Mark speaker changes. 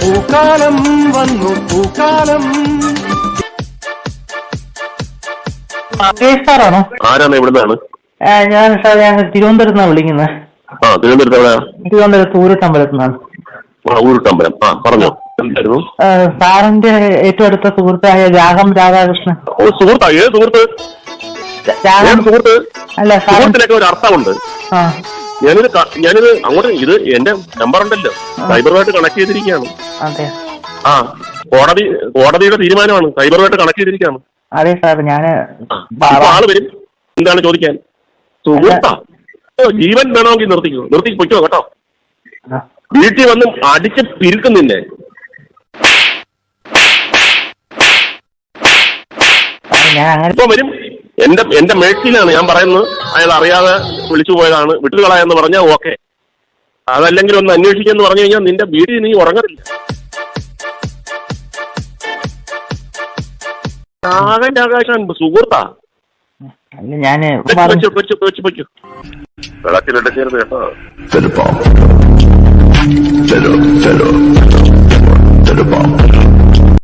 Speaker 1: പൂക്കാലം വന്നു പൂക്കാലം.
Speaker 2: സാറാണോ?
Speaker 3: ആരാണ് എവിടുന്നാണ്?
Speaker 2: ഞാൻ സാർ ഞാൻ തിരുവനന്തപുരത്ത് നിന്നാണ് വിളിക്കുന്നത്.
Speaker 3: തിരുവനന്തപുരത്ത് എവിടെയാ?
Speaker 2: തിരുവനന്തപുരത്ത് ഊരുട്ടമ്പലത്ത് നിന്നാണ്.
Speaker 3: ഊരുട്ടമ്പലം. പറഞ്ഞോ, എന്തായിരുന്നു?
Speaker 2: സാറിന്റെ ഏറ്റവും അടുത്ത സുഹൃത്തായ രാഘം രാധാകൃഷ്ണൻ.
Speaker 3: ഓ, സുഹൃത്താ? ഏത് സുഹൃത്ത്? സുഹൃത്ത്
Speaker 2: അല്ല,
Speaker 3: സുഹൃത്തിനൊക്കെ ഒരു അർത്ഥമുണ്ട്. ഞാനിത് അങ്ങോട്ട്, ഇത് എന്റെ നമ്പർ ഉണ്ടല്ലോ, സൈബറുമായിട്ട് കണക്ട് ചെയ്തിരിക്കുകയാണ്.
Speaker 2: അതെ.
Speaker 3: കോടതിയുടെ തീരുമാനമാണ്, സൈബറുമായിട്ട് കണക്ട് ചെയ്തിരിക്കുകയാണ്.
Speaker 2: അതെ സാർ. ഞാന്
Speaker 3: ആള് വരും. എന്താണ് ചോദിക്കാൻ? സുഹൃത്താ? ജീവൻ വേണമെങ്കിൽ നിർത്തി പൊയ്ക്കോ കേട്ടോ. വീട്ടിൽ വന്ന് അടിച്ച് പിരിക്കുന്നില്ലേ? ഇപ്പൊ വരും. എന്റെ മേഴ്സിയിലാണ് ഞാൻ പറയുന്നത്. അയാൾ അറിയാതെ വിളിച്ചു പോയതാണ്, വിട്ടുകളയെന്ന് പറഞ്ഞാൽ ഓക്കെ. അതല്ലെങ്കിൽ ഒന്ന് അന്വേഷിക്കാന്ന് പറഞ്ഞു കഴിഞ്ഞാൽ നിന്റെ വീട്ടിൽ നീ ഉറങ്ങത്തില്ല. ആകാശം സുഹൃത്താ?
Speaker 2: ഞാന്
Speaker 3: വെള്ളത്തിലിടച്ചേർത്ത് കേട്ടോ.